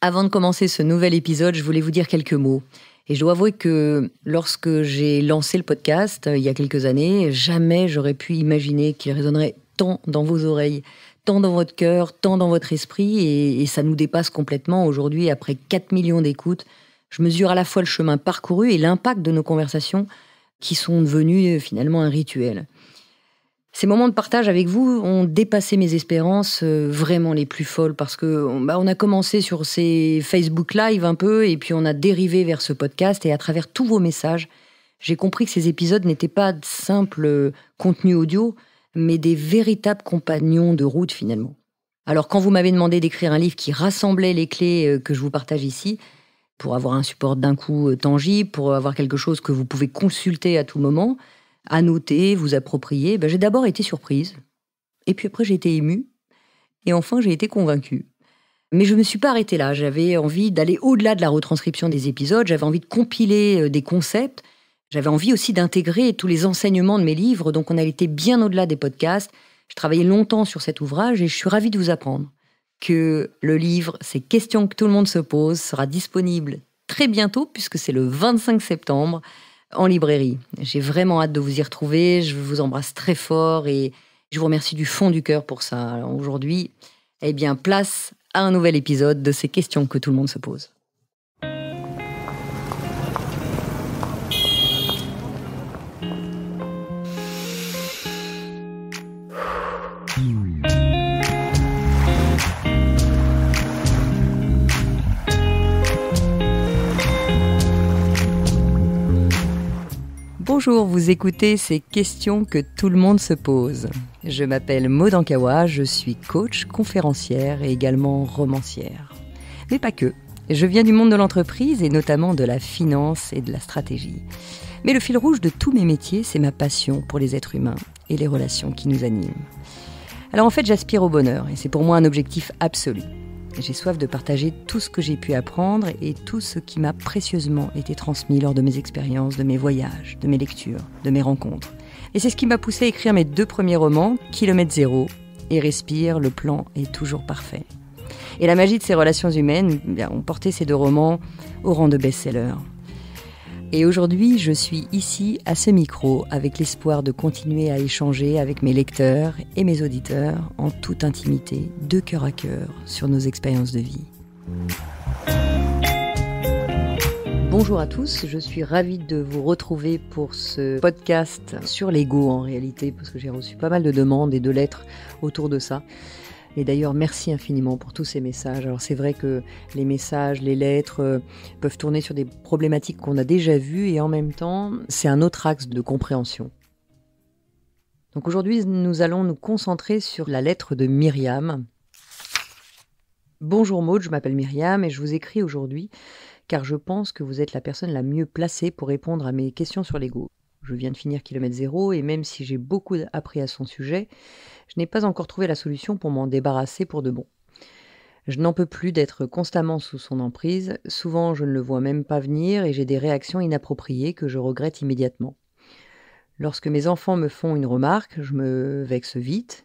Avant de commencer ce nouvel épisode, je voulais vous dire quelques mots. Et je dois avouer que lorsque j'ai lancé le podcast, il y a quelques années, jamais j'aurais pu imaginer qu'il résonnerait tant dans vos oreilles, tant dans votre cœur, tant dans votre esprit. Et ça nous dépasse complètement. Aujourd'hui, après 4 millions d'écoutes, je mesure à la fois le chemin parcouru et l'impact de nos conversations qui sont devenues finalement un rituel. Ces moments de partage avec vous ont dépassé mes espérances vraiment les plus folles parce que on a commencé sur ces Facebook Live un peu et puis on a dérivé vers ce podcast et à travers tous vos messages, j'ai compris que ces épisodes n'étaient pas de simples contenus audio, mais des véritables compagnons de route finalement. Alors quand vous m'avez demandé d'écrire un livre qui rassemblait les clés que je vous partage ici, pour avoir un support d'un coup tangible, pour avoir quelque chose que vous pouvez consulter à tout moment, à noter, vous approprier, j'ai d'abord été surprise. Et puis après, j'ai été émue. Et enfin, j'ai été convaincue. Mais je ne me suis pas arrêtée là. J'avais envie d'aller au-delà de la retranscription des épisodes. J'avais envie de compiler des concepts. J'avais envie aussi d'intégrer tous les enseignements de mes livres. Donc, on a été bien au-delà des podcasts. Je travaillais longtemps sur cet ouvrage et je suis ravie de vous apprendre que le livre, ces questions que tout le monde se pose, sera disponible très bientôt, puisque c'est le 25 septembre, en librairie. J'ai vraiment hâte de vous y retrouver. Je vous embrasse très fort et je vous remercie du fond du cœur pour ça. Alors aujourd'hui, place à un nouvel épisode de ces questions que tout le monde se pose. Bonjour, vous écoutez ces questions que tout le monde se pose. Je m'appelle Maud Ankawa, je suis coach, conférencière et également romancière. Mais pas que. Je viens du monde de l'entreprise et notamment de la finance et de la stratégie. Mais le fil rouge de tous mes métiers, c'est ma passion pour les êtres humains et les relations qui nous animent. Alors en fait, j'aspire au bonheur et c'est pour moi un objectif absolu. J'ai soif de partager tout ce que j'ai pu apprendre et tout ce qui m'a précieusement été transmis lors de mes expériences, de mes voyages, de mes lectures, de mes rencontres. Et c'est ce qui m'a poussé à écrire mes 2 premiers romans, Kilomètre Zéro et Respire, le plan est toujours parfait. Et la magie de ces relations humaines ont porté ces 2 romans au rang de best-seller. Et aujourd'hui, je suis ici à ce micro avec l'espoir de continuer à échanger avec mes lecteurs et mes auditeurs en toute intimité, de cœur à cœur, sur nos expériences de vie. Bonjour à tous, je suis ravie de vous retrouver pour ce podcast sur l'ego en réalité, parce que j'ai reçu pas mal de demandes et de lettres autour de ça. Et d'ailleurs, merci infiniment pour tous ces messages. Alors c'est vrai que les messages, les lettres peuvent tourner sur des problématiques qu'on a déjà vues et en même temps, c'est un autre axe de compréhension. Donc aujourd'hui, nous allons nous concentrer sur la lettre de Myriam. Bonjour Maud, je m'appelle Myriam et je vous écris aujourd'hui car je pense que vous êtes la personne la mieux placée pour répondre à mes questions sur l'ego. Je viens de finir Kilomètre Zéro et même si j'ai beaucoup appris à son sujet, je n'ai pas encore trouvé la solution pour m'en débarrasser pour de bon. Je n'en peux plus d'être constamment sous son emprise, souvent je ne le vois même pas venir et j'ai des réactions inappropriées que je regrette immédiatement. Lorsque mes enfants me font une remarque, je me vexe vite.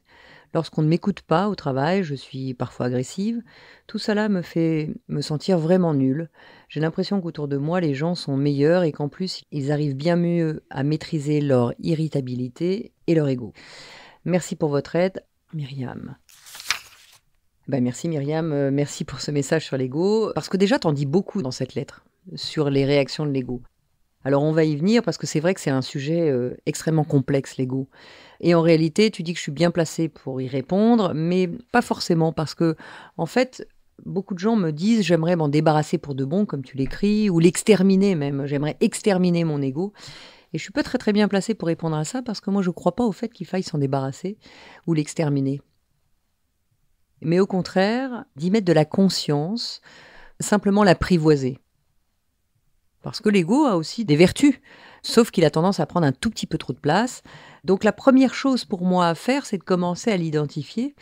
Lorsqu'on ne m'écoute pas au travail, je suis parfois agressive. Tout cela me fait me sentir vraiment nulle. J'ai l'impression qu'autour de moi, les gens sont meilleurs et qu'en plus, ils arrivent bien mieux à maîtriser leur irritabilité et leur ego. Merci pour votre aide, Myriam. Merci Myriam, merci pour ce message sur l'ego. Parce que déjà, t'en dis beaucoup dans cette lettre, sur les réactions de l'ego. Alors on va y venir parce que c'est vrai que c'est un sujet extrêmement complexe, l'ego. Et en réalité, tu dis que je suis bien placée pour y répondre, mais pas forcément parce que, en fait, beaucoup de gens me disent « j'aimerais m'en débarrasser pour de bon », comme tu l'écris, ou l'exterminer même, j'aimerais exterminer mon ego. Et je suis pas très très bien placée pour répondre à ça parce que moi je crois pas au fait qu'il faille s'en débarrasser ou l'exterminer. Mais au contraire, d'y mettre de la conscience, simplement l'apprivoiser. Parce que l'ego a aussi des vertus, sauf qu'il a tendance à prendre un tout petit peu trop de place. Donc la première chose pour moi à faire, c'est de commencer à l'identifier,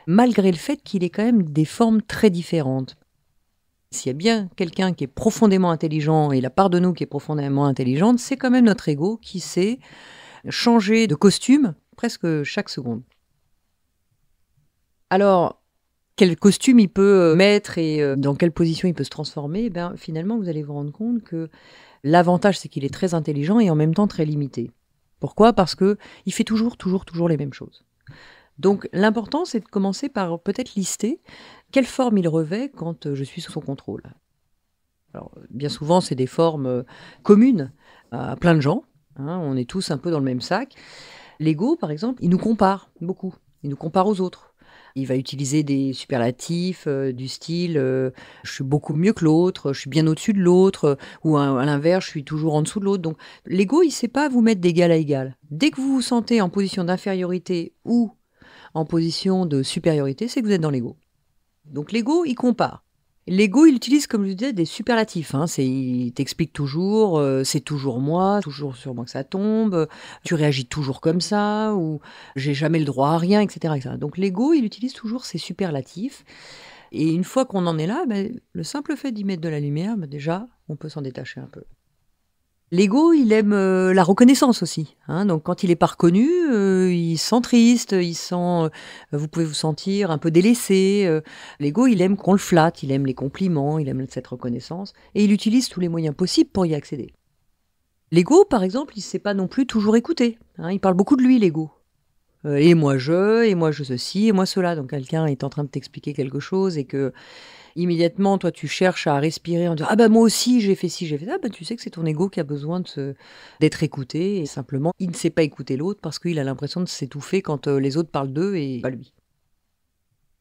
malgré le fait qu'il ait quand même des formes très différentes. S'il y a bien quelqu'un qui est profondément intelligent, et la part de nous qui est profondément intelligente, c'est quand même notre ego qui sait changer de costume presque chaque seconde. Alors, quel costume il peut mettre et dans quelle position il peut se transformer, finalement, vous allez vous rendre compte que l'avantage, c'est qu'il est très intelligent et en même temps très limité. Pourquoi ? Parce qu'il fait toujours les mêmes choses. Donc l'important, c'est de commencer par peut-être lister quelle forme il revêt quand je suis sous son contrôle. Alors, bien souvent, c'est des formes communes à plein de gens. On est tous un peu dans le même sac. L'ego, par exemple, il nous compare beaucoup. Il nous compare aux autres. Il va utiliser des superlatifs du style je suis beaucoup mieux que l'autre, je suis bien au-dessus de l'autre, ou à l'inverse, je suis toujours en dessous de l'autre. Donc l'ego, il ne sait pas vous mettre d'égal à égal. Dès que vous vous sentez en position d'infériorité ou en position de supériorité, c'est que vous êtes dans l'ego. Donc l'ego, il compare. L'ego, il utilise, comme je disais, des superlatifs. Il t'explique toujours, c'est toujours sur moi que ça tombe, tu réagis toujours comme ça, ou j'ai jamais le droit à rien, etc., etc. Donc l'ego, il utilise toujours ces superlatifs. Et une fois qu'on en est là, le simple fait d'y mettre de la lumière, déjà, on peut s'en détacher un peu. L'ego, il aime la reconnaissance aussi. Donc quand il n'est pas reconnu, il se sent triste, vous pouvez vous sentir un peu délaissé. L'ego, il aime qu'on le flatte, il aime les compliments, il aime cette reconnaissance. Et il utilise tous les moyens possibles pour y accéder. L'ego, par exemple, il ne sait pas non plus toujours écouter. Il parle beaucoup de lui, l'ego. Et moi je ceci, et moi cela. Donc quelqu'un est en train de t'expliquer quelque chose et que immédiatement, toi, tu cherches à respirer en disant « Ah moi aussi, j'ai fait ci, j'ai fait ça », tu sais que c'est ton ego qui a besoin d'être écouté. Et simplement, il ne sait pas écouter l'autre parce qu'il a l'impression de s'étouffer quand les autres parlent d'eux et pas lui.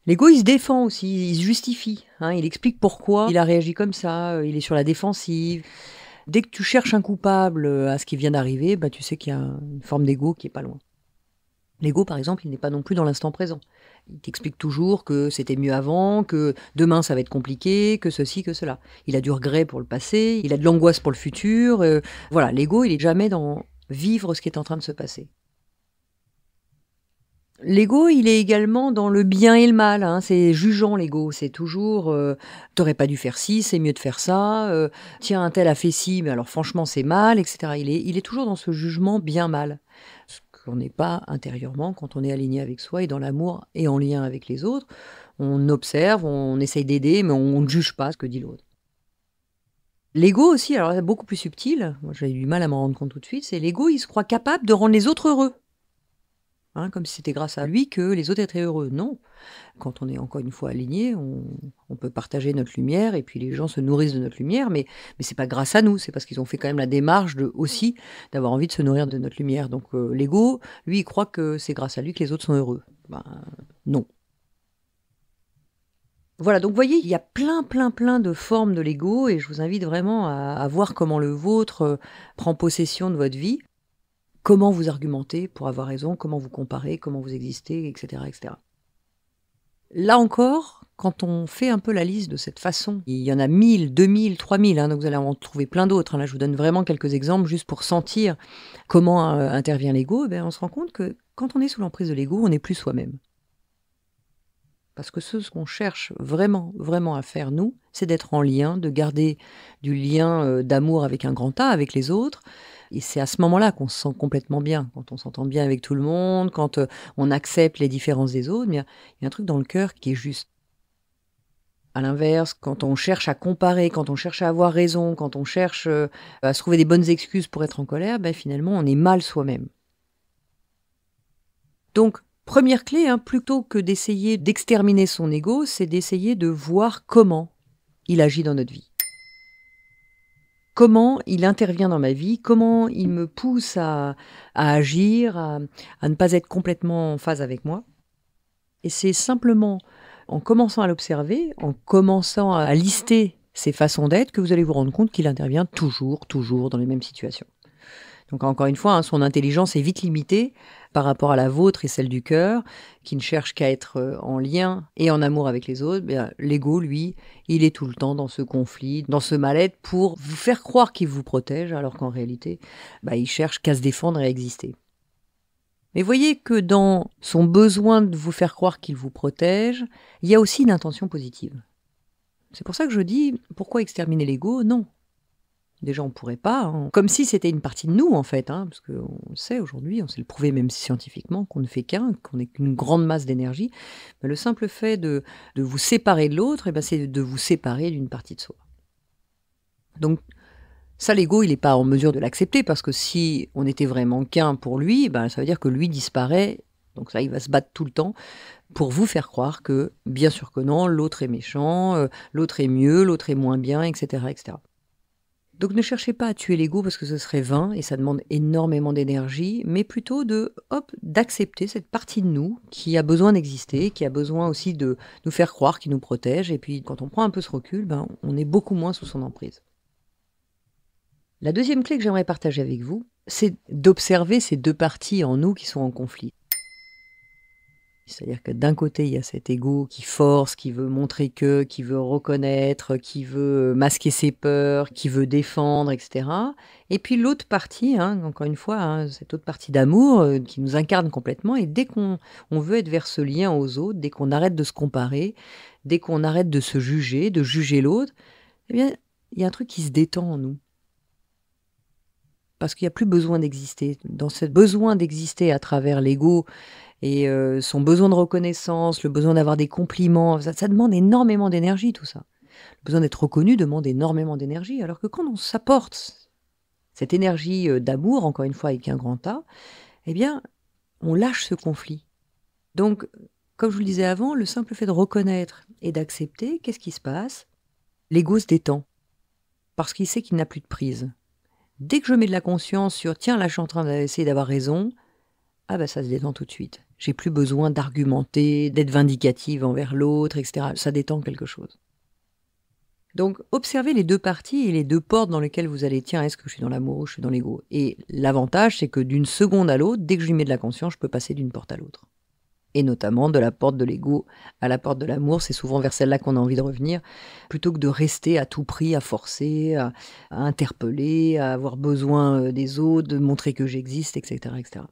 L'ego, il se défend aussi, il se justifie. Il explique pourquoi il a réagi comme ça, il est sur la défensive. Dès que tu cherches un coupable à ce qui vient d'arriver, tu sais qu'il y a une forme d'ego qui est pas loin. L'ego, par exemple, il n'est pas non plus dans l'instant présent. Il t'explique toujours que c'était mieux avant, que demain ça va être compliqué, que ceci, que cela. Il a du regret pour le passé, il a de l'angoisse pour le futur. Voilà, l'ego, il est jamais dans vivre ce qui est en train de se passer. L'ego, il est également dans le bien et le mal. C'est jugeant, l'ego. C'est toujours t'aurais pas dû faire ci, c'est mieux de faire ça. Tiens, un tel a fait ci, mais alors franchement, c'est mal, etc. Il est toujours dans ce jugement bien-mal. Ce qu'on n'est pas intérieurement quand on est aligné avec soi et dans l'amour et en lien avec les autres. On observe, on essaye d'aider, mais on ne juge pas ce que dit l'autre. L'ego aussi, alors beaucoup plus subtil, moi j'ai eu du mal à m'en rendre compte tout de suite, c'est l'ego, il se croit capable de rendre les autres heureux. Comme si c'était grâce à lui que les autres étaient heureux. Non. Quand on est encore une fois aligné, on peut partager notre lumière et puis les gens se nourrissent de notre lumière, mais c'est pas grâce à nous, c'est parce qu'ils ont fait quand même la démarche aussi d'avoir envie de se nourrir de notre lumière. Donc l'ego, lui, il croit que c'est grâce à lui que les autres sont heureux. Non. Voilà, donc vous voyez, il y a plein de formes de l'ego et je vous invite vraiment à voir comment le vôtre prend possession de votre vie. Comment vous argumentez pour avoir raison, comment vous comparez, comment vous existez, etc., etc. Là encore, quand on fait un peu la liste de cette façon, il y en a 1000, 2000, 3000, donc vous allez en trouver plein d'autres. Là, je vous donne vraiment quelques exemples juste pour sentir comment intervient l'ego. On se rend compte que quand on est sous l'emprise de l'ego, on n'est plus soi-même. Parce que ce qu'on cherche vraiment à faire, nous, c'est d'être en lien, de garder du lien d'amour avec un grand A, avec les autres. Et c'est à ce moment-là qu'on se sent complètement bien, quand on s'entend bien avec tout le monde, quand on accepte les différences des autres. Mais il y a un truc dans le cœur qui est juste. À l'inverse, quand on cherche à comparer, quand on cherche à avoir raison, quand on cherche à se trouver des bonnes excuses pour être en colère, finalement, on est mal soi-même. Donc, première clé, plutôt que d'essayer d'exterminer son ego, c'est d'essayer de voir comment il agit dans notre vie. Comment il intervient dans ma vie, comment il me pousse à agir, à ne pas être complètement en phase avec moi. Et c'est simplement en commençant à l'observer, en commençant à lister ses façons d'être, que vous allez vous rendre compte qu'il intervient toujours dans les mêmes situations. Donc encore une fois, son intelligence est vite limitée par rapport à la vôtre et celle du cœur, qui ne cherche qu'à être en lien et en amour avec les autres. L'ego, lui, il est tout le temps dans ce conflit, dans ce mal-être pour vous faire croire qu'il vous protège, alors qu'en réalité, il cherche qu'à se défendre et à exister. Mais voyez que dans son besoin de vous faire croire qu'il vous protège, il y a aussi une intention positive. C'est pour ça que je dis, pourquoi exterminer l'ego ? Non. Déjà, on pourrait pas, hein. Comme si c'était une partie de nous, en fait, hein, parce qu'on le sait aujourd'hui, on sait le prouver même scientifiquement, qu'on ne fait qu'un, qu'on n'est qu'une grande masse d'énergie. Mais le simple fait de vous séparer de l'autre, eh ben, c'est de vous séparer d'une partie de soi. Donc, ça, l'ego, il n'est pas en mesure de l'accepter, parce que si on était vraiment qu'un pour lui, ben, ça veut dire que lui disparaît. Donc ça, il va se battre tout le temps pour vous faire croire que, bien sûr que non, l'autre est méchant, l'autre est mieux, l'autre est moins bien, etc., etc. Donc ne cherchez pas à tuer l'ego parce que ce serait vain et ça demande énormément d'énergie, mais plutôt d'accepter cette partie de nous qui a besoin d'exister, qui a besoin aussi de nous faire croire qu'il nous protège. Et puis quand on prend un peu ce recul, ben, on est beaucoup moins sous son emprise. La deuxième clé que j'aimerais partager avec vous, c'est d'observer ces deux parties en nous qui sont en conflit. C'est-à-dire que d'un côté, il y a cet ego qui force, qui veut montrer qui veut reconnaître, qui veut masquer ses peurs, qui veut défendre, etc. Et puis l'autre partie, hein, encore une fois, hein, cette autre partie d'amour qui nous incarne complètement. Et dès qu'on veut être vers ce lien aux autres, dès qu'on arrête de se comparer, dès qu'on arrête de se juger, de juger l'autre, eh bien, il y a un truc qui se détend en nous. Parce qu'il n'y a plus besoin d'exister. Dans ce besoin d'exister à travers l'ego et son besoin de reconnaissance, le besoin d'avoir des compliments, ça demande énormément d'énergie tout ça. Le besoin d'être reconnu demande énormément d'énergie, alors que quand on s'apporte cette énergie d'amour, encore une fois avec un grand A, eh bien, on lâche ce conflit. Donc, comme je vous le disais avant, le simple fait de reconnaître et d'accepter, qu'est-ce qui se passe? L'ego se détend, parce qu'il sait qu'il n'a plus de prise. Dès que je mets de la conscience sur « tiens, là, je suis en train d'essayer d'avoir raison », ah ben ça se détend tout de suite. J'ai plus besoin d'argumenter, d'être vindicative envers l'autre, etc. Ça détend quelque chose. Donc, observez les deux parties et les deux portes dans lesquelles vous allez « tiens, est-ce que je suis dans l'amour ou je suis dans l'ego ?» Et l'avantage, c'est que d'une seconde à l'autre, dès que je lui mets de la conscience, je peux passer d'une porte à l'autre. Et notamment de la porte de l'ego à la porte de l'amour, c'est souvent vers celle-là qu'on a envie de revenir, plutôt que de rester à tout prix, à forcer, à interpeller, à avoir besoin des autres, de montrer que j'existe, etc., etc.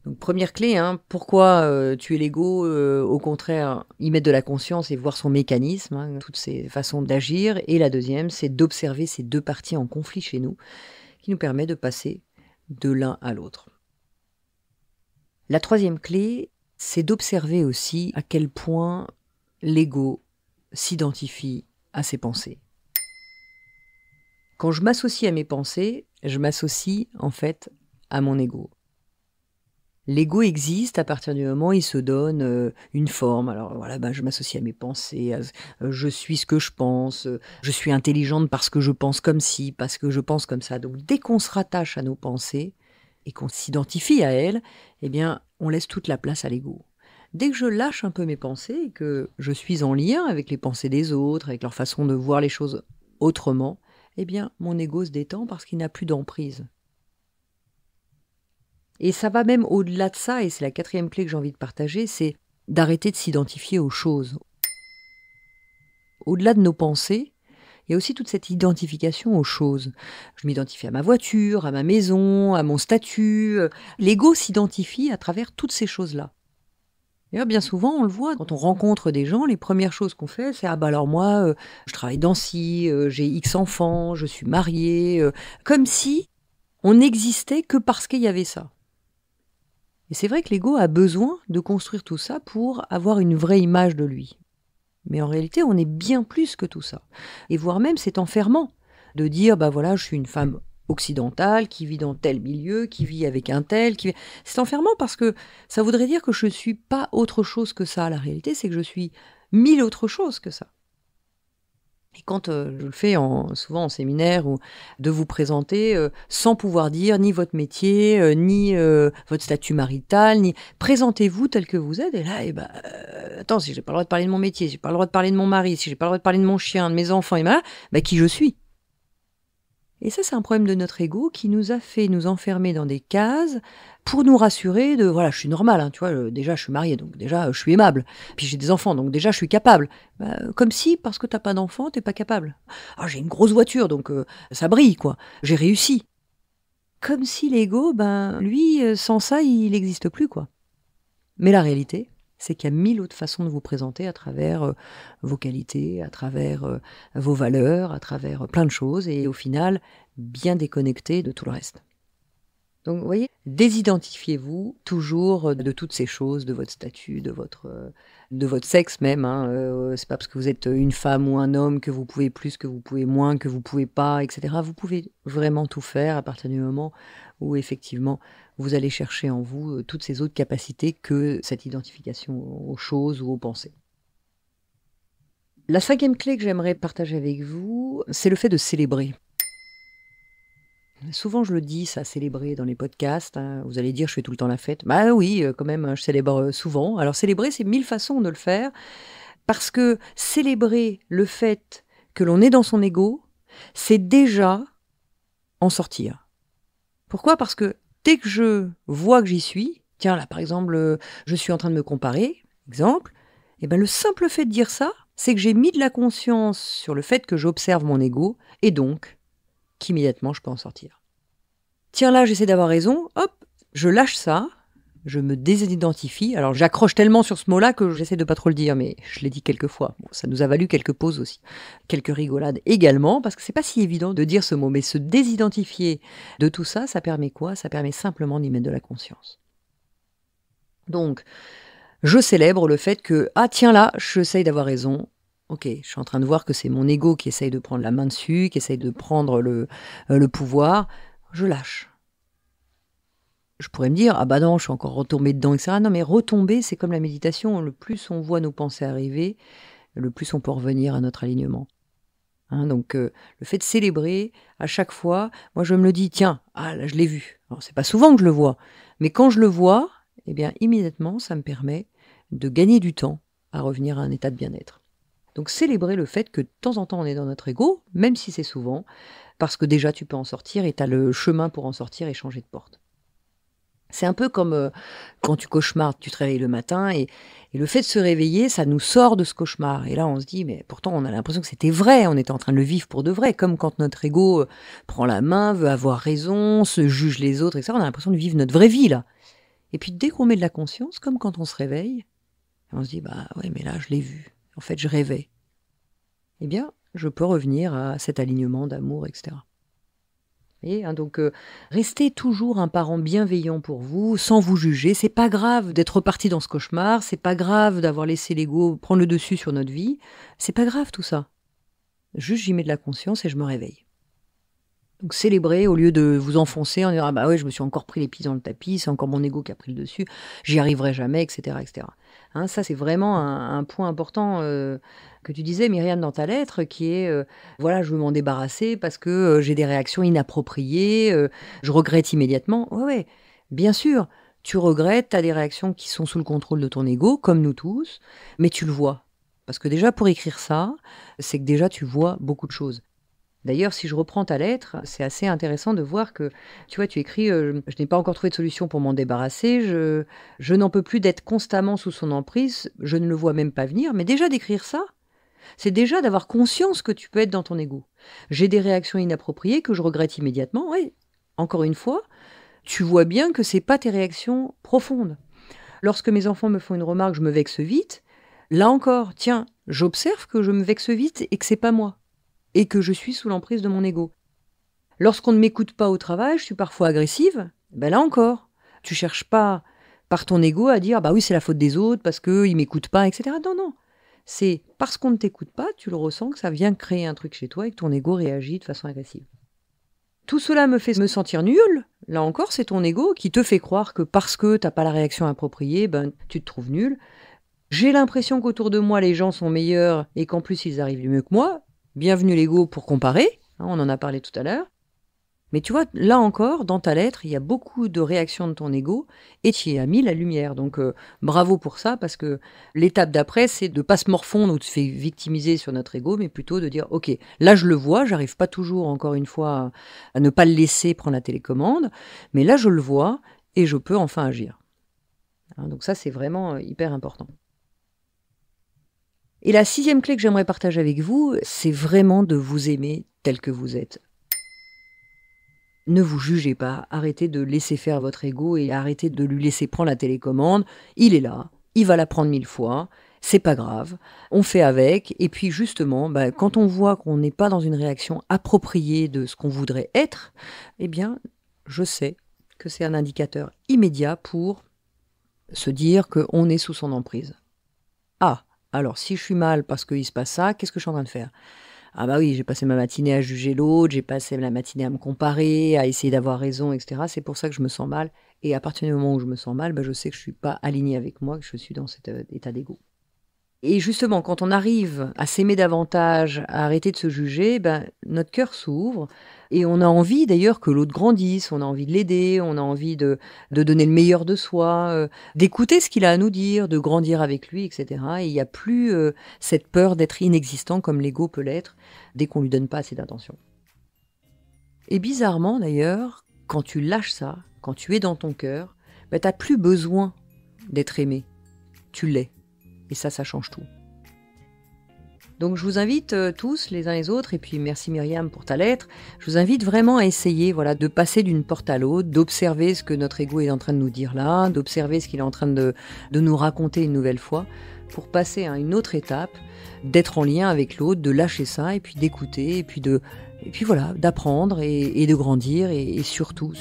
Donc première clé, hein, pourquoi tuer l'ego, au contraire, y mettre de la conscience et voir son mécanisme, hein, toutes ces façons d'agir. Et la deuxième, c'est d'observer ces deux parties en conflit chez nous, qui nous permet de passer de l'un à l'autre. La troisième clé, c'est d'observer aussi à quel point l'ego s'identifie à ses pensées. Quand je m'associe à mes pensées, je m'associe en fait à mon ego. L'ego existe à partir du moment où il se donne une forme. Alors voilà, je m'associe à mes pensées, je suis ce que je pense, je suis intelligente parce que je pense comme ci, parce que je pense comme ça. Donc dès qu'on se rattache à nos pensées et qu'on s'identifie à elles, eh bien, on laisse toute la place à l'ego. Dès que je lâche un peu mes pensées et que je suis en lien avec les pensées des autres, avec leur façon de voir les choses autrement, eh bien, mon ego se détend parce qu'il n'a plus d'emprise. Et ça va même au-delà de ça, et c'est la quatrième clé que j'ai envie de partager, c'est d'arrêter de s'identifier aux choses. Au-delà de nos pensées, il y a aussi toute cette identification aux choses. Je m'identifie à ma voiture, à ma maison, à mon statut. L'ego s'identifie à travers toutes ces choses-là. D'ailleurs, bien souvent, on le voit, quand on rencontre des gens, les premières choses qu'on fait, c'est « ah bah alors moi, je travaille dans ci, j'ai X enfants, je suis mariée », comme si on n'existait que parce qu'il y avait ça. Et c'est vrai que l'ego a besoin de construire tout ça pour avoir une vraie image de lui. Mais en réalité, on est bien plus que tout ça. Et voire même, c'est enfermant de dire, voilà, je suis une femme occidentale qui vit dans tel milieu, qui vit avec un tel. C'est enfermant parce que ça voudrait dire que je ne suis pas autre chose que ça. La réalité, c'est que je suis mille autres choses que ça. Et quand je le fais souvent en séminaire, ou de vous présenter sans pouvoir dire ni votre métier, ni votre statut marital, présentez-vous tel que vous êtes. Et là, attends, si j'ai pas le droit de parler de mon métier, si j'ai pas le droit de parler de mon mari, si j'ai pas le droit de parler de mon chien, de mes enfants, et qui je suis. Et ça, c'est un problème de notre ego qui nous a fait nous enfermer dans des cases pour nous rassurer de, voilà, je suis normale, hein, tu vois, déjà je suis mariée, donc déjà je suis aimable, puis j'ai des enfants, donc déjà je suis capable. Comme si, parce que t'as pas d'enfant, t'es pas capable. Ah, j'ai une grosse voiture, donc ça brille, quoi. J'ai réussi. Comme si l'ego, lui, sans ça, il n'existe plus, quoi. Mais la réalité, c'est qu'il y a 1000 autres façons de vous présenter à travers vos qualités, à travers vos valeurs, à travers plein de choses, et au final, bien déconnecté de tout le reste. Donc, vous voyez, désidentifiez-vous toujours de toutes ces choses, de votre statut, de votre sexe même. C'est pas parce que vous êtes une femme ou un homme que vous pouvez plus, que vous pouvez moins, que vous pouvez pas, etc. Vous pouvez vraiment tout faire à partir du moment où effectivement vous allez chercher en vous toutes ces autres capacités que cette identification aux choses ou aux pensées. La 5e clé que j'aimerais partager avec vous, c'est le fait de célébrer. Souvent, je le dis, ça, célébrer dans les podcasts. Vous allez dire, je fais tout le temps la fête. Bah oui, quand même, je célèbre souvent. Alors, célébrer, c'est 1000 façons de le faire. Parce que célébrer le fait que l'on est dans son ego, c'est déjà en sortir. Pourquoi ? Parce que dès que je vois que j'y suis, tiens, là, par exemple, je suis en train de me comparer, exemple, et ben, le simple fait de dire ça, c'est que j'ai mis de la conscience sur le fait que j'observe mon ego, et donc qu'immédiatement je peux en sortir. Tiens, là, j'essaie d'avoir raison, hop, je lâche ça, je me désidentifie. Alors, j'accroche tellement sur ce mot-là que j'essaie de pas trop le dire, mais je l'ai dit quelques fois. Bon, ça nous a valu quelques pauses aussi, quelques rigolades également, parce que c'est pas si évident de dire ce mot, mais se désidentifier de tout ça, ça permet quoi ? Ça permet simplement d'y mettre de la conscience. Donc, je célèbre le fait que, ah tiens là, j'essaye d'avoir raison. Ok, je suis en train de voir que c'est mon ego qui essaye de prendre la main dessus, qui essaye de prendre le pouvoir. Je lâche. Je pourrais me dire, ah bah non, je suis encore retombée dedans, etc. Non, mais retomber, c'est comme la méditation. Le plus on voit nos pensées arriver, le plus on peut revenir à notre alignement. Donc, le fait de célébrer, à chaque fois, moi je me le dis, tiens, ah là je l'ai vu. Alors, c'est pas souvent que je le vois, mais quand je le vois, eh bien, immédiatement, ça me permet de gagner du temps à revenir à un état de bien-être. Donc, célébrer le fait que de temps en temps, on est dans notre ego, même si c'est souvent, parce que déjà, tu peux en sortir et tu as le chemin pour en sortir et changer de porte. C'est un peu comme quand tu cauchemardes, tu te réveilles le matin et le fait de se réveiller, ça nous sort de ce cauchemar. Et là, on se dit, mais pourtant, on a l'impression que c'était vrai, on était en train de le vivre pour de vrai, comme quand notre ego prend la main, veut avoir raison, se juge les autres, etc. On a l'impression de vivre notre vraie vie, là. Et puis, dès qu'on met de la conscience, comme quand on se réveille, on se dit, bah ouais, mais là, je l'ai vu. En fait, je rêvais. Eh bien, je peux revenir à cet alignement d'amour, etc. Et, donc, restez toujours un parent bienveillant pour vous, sans vous juger. C'est pas grave d'être reparti dans ce cauchemar, c'est pas grave d'avoir laissé l'ego prendre le dessus sur notre vie. C'est pas grave tout ça. Juste, j'y mets de la conscience et je me réveille. Donc, célébrez au lieu de vous enfoncer en disant ah bah ouais, je me suis encore pris les pieds dans le tapis, c'est encore mon ego qui a pris le dessus, j'y arriverai jamais, etc., etc. Ça, c'est vraiment un point important que tu disais, Myriam, dans ta lettre, qui est voilà, je veux m'en débarrasser parce que j'ai des réactions inappropriées, je regrette immédiatement. Ouais, bien sûr, tu regrettes, tu as des réactions qui sont sous le contrôle de ton ego, comme nous tous, mais tu le vois. Parce que déjà, pour écrire ça, c'est que déjà, tu vois beaucoup de choses. D'ailleurs, si je reprends ta lettre, c'est assez intéressant de voir que, tu vois, tu écris je n'ai pas encore trouvé de solution pour m'en débarrasser, je n'en peux plus d'être constamment sous son emprise, je ne le vois même pas venir. Mais déjà d'écrire ça, c'est déjà d'avoir conscience que tu peux être dans ton ego. J'ai des réactions inappropriées que je regrette immédiatement. Oui, encore une fois, tu vois bien que c'est pas tes réactions profondes. Lorsque mes enfants me font une remarque, je me vexe vite. Là encore, tiens, j'observe que je me vexe vite et que c'est pas moi. Et que je suis sous l'emprise de mon ego. Lorsqu'on ne m'écoute pas au travail, je suis parfois agressive, là encore, tu cherches pas par ton ego à dire bah oui c'est la faute des autres parce qu'ils m'écoutent pas, etc. Non, c'est parce qu'on ne t'écoute pas, tu le ressens que ça vient créer un truc chez toi et que ton ego réagit de façon agressive. Tout cela me fait me sentir nulle. Là encore, c'est ton ego qui te fait croire que parce que t'as pas la réaction appropriée, tu te trouves nul. J'ai l'impression qu'autour de moi les gens sont meilleurs et qu'en plus ils arrivent mieux que moi. Bienvenue l'ego pour comparer, on en a parlé tout à l'heure. Mais tu vois, là encore, dans ta lettre, il y a beaucoup de réactions de ton ego et tu y as mis la lumière. Donc bravo pour ça, parce que l'étape d'après, c'est de ne pas se morfondre ou de se faire victimiser sur notre ego, mais plutôt de dire, ok, là je le vois, j'arrive pas toujours, encore une fois, à ne pas le laisser prendre la télécommande, mais là je le vois et je peux enfin agir. Donc ça, c'est vraiment hyper important. Et la 6e clé que j'aimerais partager avec vous, c'est vraiment de vous aimer tel que vous êtes. Ne vous jugez pas, arrêtez de laisser faire votre ego et arrêtez de lui laisser prendre la télécommande. Il est là, il va l'apprendre 1000 fois, c'est pas grave, on fait avec. Et puis justement, quand on voit qu'on n'est pas dans une réaction appropriée de ce qu'on voudrait être, eh bien, je sais que c'est un indicateur immédiat pour se dire qu'on est sous son emprise. Ah, alors si je suis mal parce qu'il se passe ça, qu'est-ce que je suis en train de faire ? Ah bah oui, j'ai passé ma matinée à juger l'autre, j'ai passé la matinée à me comparer, à essayer d'avoir raison, etc. C'est pour ça que je me sens mal. Et à partir du moment où je me sens mal, je sais que je ne suis pas alignée avec moi, que je suis dans cet état d'ego. Et justement, quand on arrive à s'aimer davantage, à arrêter de se juger, notre cœur s'ouvre et on a envie d'ailleurs que l'autre grandisse, on a envie de l'aider, on a envie de donner le meilleur de soi, d'écouter ce qu'il a à nous dire, de grandir avec lui, etc. Et il n'y a plus cette peur d'être inexistant comme l'ego peut l'être dès qu'on ne lui donne pas assez d'attention. Et bizarrement d'ailleurs, quand tu lâches ça, quand tu es dans ton cœur, tu n'as plus besoin d'être aimé, tu l'es. Et ça change tout. Donc je vous invite tous, les uns les autres, et puis merci Myriam pour ta lettre, je vous invite vraiment à essayer de passer d'une porte à l'autre, d'observer ce que notre ego est en train de nous dire là, d'observer ce qu'il est en train de nous raconter une nouvelle fois, pour passer à une autre étape, d'être en lien avec l'autre, de lâcher ça, et puis d'écouter, et puis d'apprendre et de grandir, et surtout,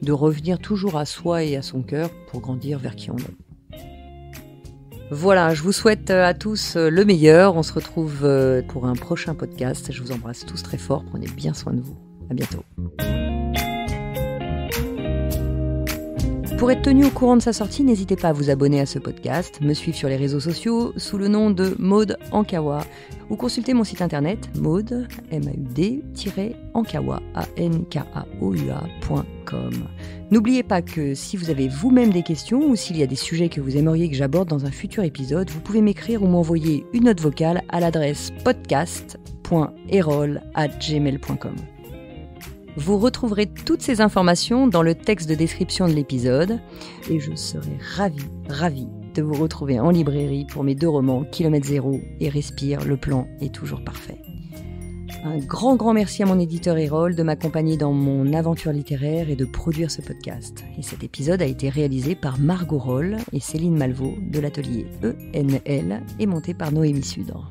de revenir toujours à soi et à son cœur pour grandir vers qui on est. Voilà, je vous souhaite à tous le meilleur. On se retrouve pour un prochain podcast. Je vous embrasse tous très fort. Prenez bien soin de vous. À bientôt. Pour être tenu au courant de sa sortie, n'hésitez pas à vous abonner à ce podcast, me suivre sur les réseaux sociaux sous le nom de Maud Ankawa ou consulter mon site internet maud, MAUD-ankawa, ANKAOUA.com. N'oubliez pas que si vous avez vous-même des questions ou s'il y a des sujets que vous aimeriez que j'aborde dans un futur épisode, vous pouvez m'écrire ou m'envoyer une note vocale à l'adresse podcast.erol@gmail.com. Vous retrouverez toutes ces informations dans le texte de description de l'épisode et je serai ravie de vous retrouver en librairie pour mes 2 romans Kilomètre Zéro et Respire, le plan est toujours parfait. Un grand merci à mon éditeur Erol de m'accompagner dans mon aventure littéraire et de produire ce podcast. Et cet épisode a été réalisé par Margot Roll et Céline Malvaux de l'atelier ENL et monté par Noémie Sudre.